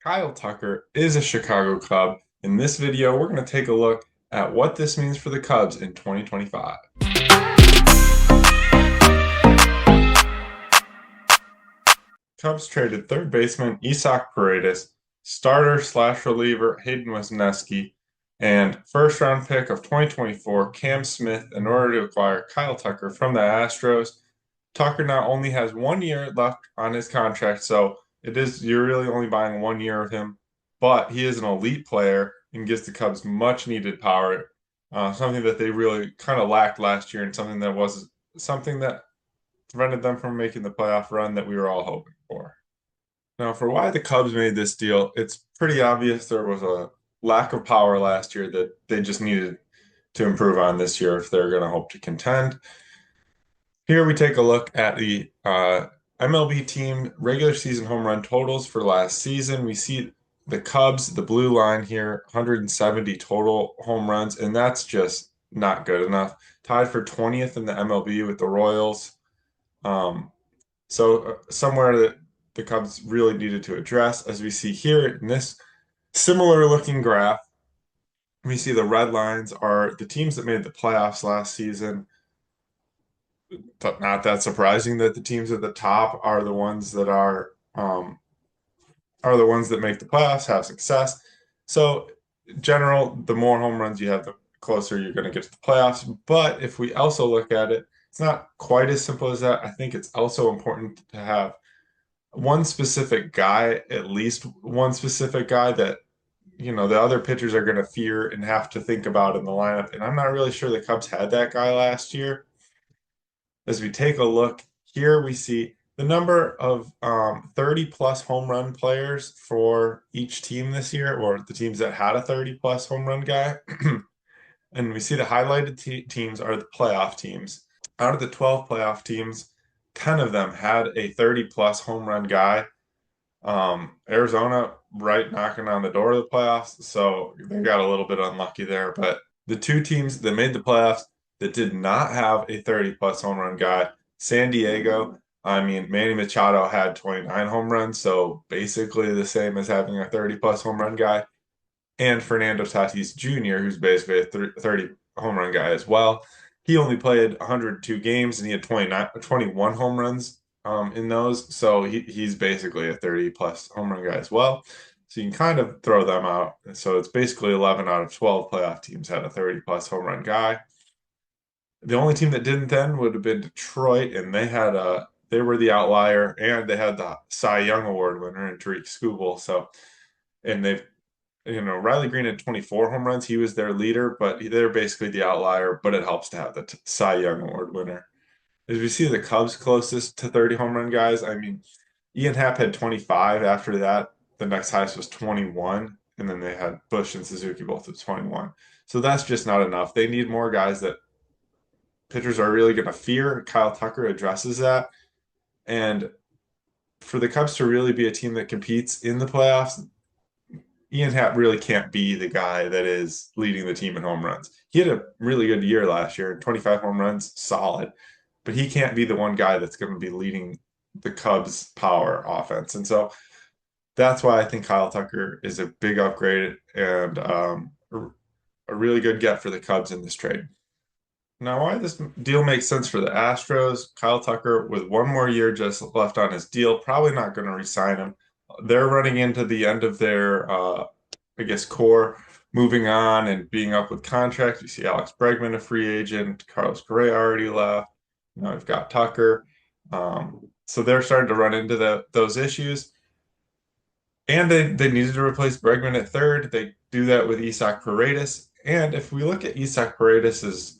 Kyle Tucker is a Chicago Cub. In this video, we're going to take a look at what this means for the Cubs in 2025. Cubs traded third baseman Isaac Paredes, starter slash reliever Hayden Wesneski, and first round pick of 2024 Cam Smith in order to acquire Kyle Tucker from the Astros. Tucker now only has 1 year left on his contract, so you're really only buying 1 year of him, but he is an elite player and gives the Cubs much needed power, something that they really kind of lacked last year, and something that prevented them from making the playoff run that we were all hoping for. Now, for why the Cubs made this deal, it's pretty obvious there was a lack of power last year that they just needed to improve on this year if they're going to hope to contend. Here we take a look at the MLB team regular season home run totals for last season. We see the Cubs, the blue line here, 170 total home runs, and that's just not good enough. Tied for 20th in the MLB with the Royals. Somewhere that the Cubs really needed to address, as we see here in this similar looking graph, we see the red lines are the teams that made the playoffs last season. But not that surprising that the teams at the top are the ones that make the playoffs, have success. So, in general, the more home runs you have, the closer you're going to get to the playoffs. But if we also look at it, it's not quite as simple as that. I think it's also important to have one specific guy, at least one specific guy that the other pitchers are going to fear and have to think about in the lineup. And I'm not really sure the Cubs had that guy last year. As we take a look here, we see the number of 30 plus home run players for each team this year, or the teams that had a 30 plus home run guy. And we see the highlighted teams are the playoff teams. Out of the 12 playoff teams, 10 of them had a 30 plus home run guy. Arizona right knocking on the door of the playoffs, so they got a little bit unlucky there. But the two teams that made the playoffs that did not have a 30 plus home run guy, San Diego. I mean, Manny Machado had 29 home runs, so basically the same as having a 30 plus home run guy. And Fernando Tatis Jr., who's basically a 30 home run guy as well. He only played 102 games and he had 21 home runs in those. So he's basically a 30 plus home run guy as well. So you can kind of throw them out. So it's basically 11 out of 12 playoff teams had a 30 plus home run guy. The only team that didn't then would have been Detroit, and they were the outlier, and they had the Cy Young Award winner in Tarik Skubal. So, and Riley Green had 24 home runs. He was their leader, but they're basically the outlier. But it helps to have the Cy Young Award winner. As we see the Cubs closest to 30 home run guys, I mean, Ian Happ had 25. After that, the next highest was 21, and then they had Bush and Suzuki both with 21. So that's just not enough. They need more guys that pitchers are really going to fear. Kyle Tucker addresses that. And for the Cubs to really be a team that competes in the playoffs, Ian Happ really can't be the guy that is leading the team in home runs. He had a really good year last year, 25 home runs, solid. But he can't be the one guy that's going to be leading the Cubs' power offense. And so that's why I think Kyle Tucker is a big upgrade and a really good get for the Cubs in this trade. Now, why this deal makes sense for the Astros, Kyle Tucker, with one more year just left on his deal, probably not going to re-sign him. They're running into the end of their, core, moving on and being up with contracts. You see Alex Bregman, a free agent. Carlos Correa already left. Now we've got Tucker. So they're starting to run into those issues. And they needed to replace Bregman at third. They do that with Isaac Paredes. And if we look at Isaac Paredes'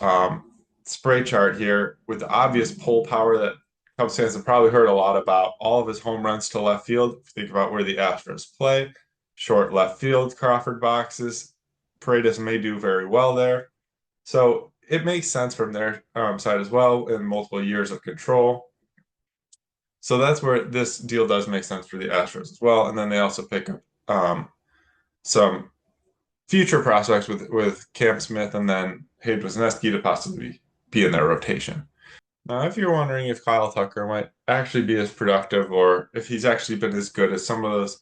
spray chart here with the obvious pull power that Cubs fans have probably heard a lot about, all of his home runs to left field. If you think about where the Astros play, short left field, Crawford boxes, Paredes may do very well there. So it makes sense from their side as well in multiple years of control. So that's where this deal does make sense for the Astros as well. And then they also pick up some future prospects with Cam Smith and then Hayden Wesneski to possibly be in their rotation. Now, if you're wondering if Kyle Tucker might actually be as productive or if he's actually been as good as some of those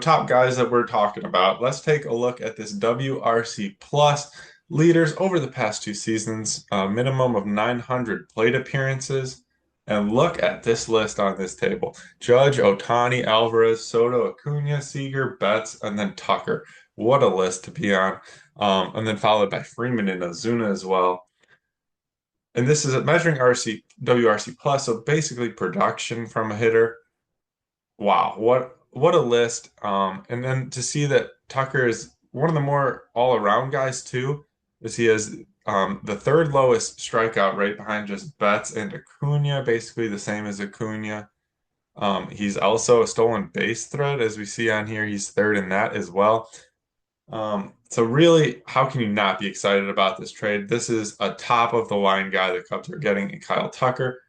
top guys that we're talking about, let's take a look at this WRC Plus leaders over the past 2 seasons, a minimum of 900 plate appearances. And look at this list on this table. Judge, Ohtani, Alvarez, Soto, Acuna, Seager, Betts, and then Tucker. What a list to be on. And then followed by Freeman and Ozuna as well. And this is measuring WRC Plus, so basically production from a hitter. Wow, what a list. And then to see that Tucker is one of the more all-around guys too, as he has the third lowest strikeout rate behind just Betts and Acuna, basically the same as Acuna. He's also a stolen base threat, as we see on here. He's third in that as well. So really, how can you not be excited about this trade? This is a top of the line guy the Cubs are getting in Kyle Tucker,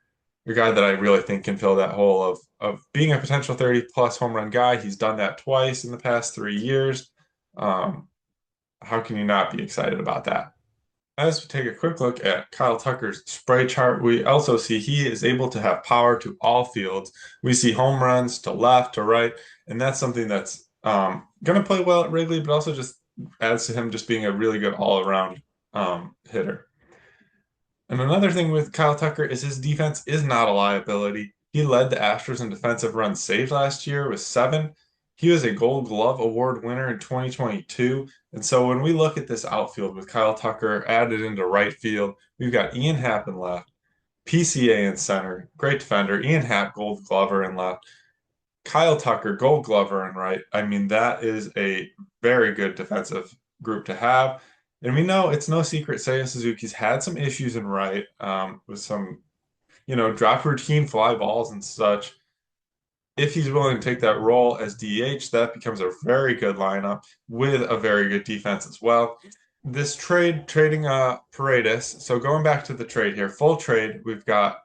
a guy that I really think can fill that hole of being a potential 30 plus home run guy. He's done that twice in the past 3 years. How can you not be excited about that? As we take a quick look at Kyle Tucker's spray chart, we also see he is able to have power to all fields. We see home runs to left, to right, and that's something that's going to play well at Wrigley, but also just adds to him just being a really good all-around hitter. And another thing with Kyle Tucker is his defense is not a liability. He led the Astros in defensive runs saved last year with 7. He was a Gold Glove Award winner in 2022. And so when we look at this outfield with Kyle Tucker added into right field, we've got Ian Happ in left, PCA in center, great defender, Ian Happ, Gold Glover in left, Kyle Tucker, Gold Glover in right. I mean, that is a very good defensive group to have. And we know it's no secret Seiya Suzuki's had some issues in right with some, drop routine fly balls and such. If he's willing to take that role as DH, that becomes a very good lineup with a very good defense as well. This trading Paredes, so going back to the trade here, full trade, we've got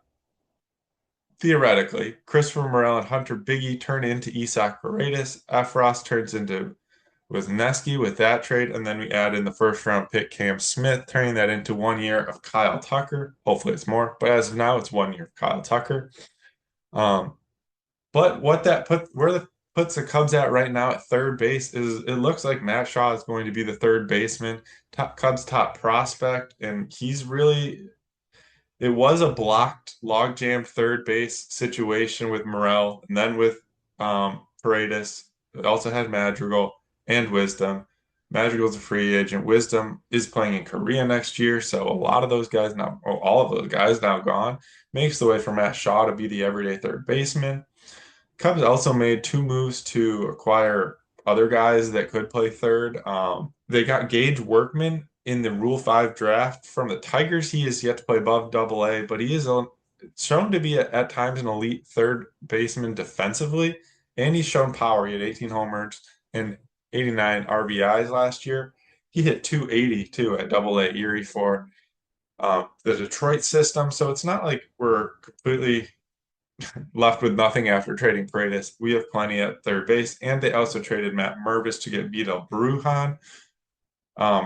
theoretically Christopher Morel and Hunter Biggie turn into Isaac Paredes. Efros turns into Wesneski with that trade, and then we add in the first round pick Cam Smith, turning that into 1 year of Kyle Tucker. Hopefully it's more, but as of now, it's 1 year of Kyle Tucker. But puts the Cubs at right now at third base is it looks like Matt Shaw is going to be the third baseman, Cubs top prospect, and he's really. It was a blocked logjam third base situation with Morel, and then with Paredes. It also had Madrigal and Wisdom. Madrigal's a free agent. Wisdom is playing in Korea next year, so a lot of those guys now, or all of those guys now gone, makes the way for Matt Shaw to be the everyday third baseman. Cubs also made 2 moves to acquire other guys that could play third. They got Gage Workman in the Rule 5 draft from the Tigers. He is yet to play above Double-A, but he is shown to be at times an elite third baseman defensively, and he's shown power. He had 18 homers and 89 RBIs last year. He hit 280 too at Double-A Erie for the Detroit system. So it's not like we're completely left with nothing after trading Paredes. We have plenty at third base, and they also traded Matt Mervis to get Vidal Brujan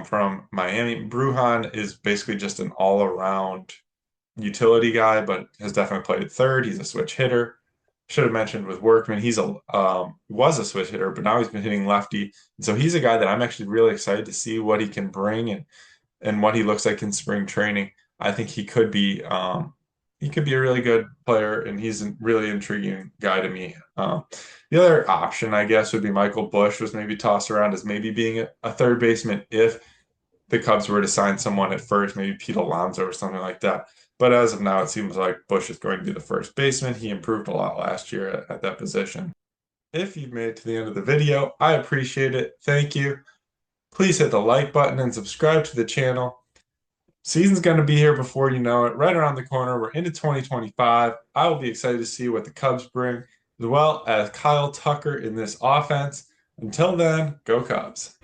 from Miami. Brujan is basically just an all-around utility guy, but has definitely played third. He's a switch hitter. Should have mentioned with Workman, he's was a switch hitter, but now he's been hitting lefty. And so he's a guy that I'm actually really excited to see what he can bring and what he looks like in spring training. I think he could be a really good player, and he's a really intriguing guy to me. The other option, I guess, would be Michael Busch was maybe tossed around as maybe being a third baseman if the Cubs were to sign someone at first, maybe Pete Alonso or something like that. But as of now, it seems like Busch is going to be the first baseman. He improved a lot last year at that position. If you've made it to the end of the video, I appreciate it. Thank you. Please hit the like button and subscribe to the channel. Season's going to be here before you know it, right around the corner. We're into 2025. I will be excited to see what the Cubs bring, as well as Kyle Tucker in this offense. Until then, go Cubs.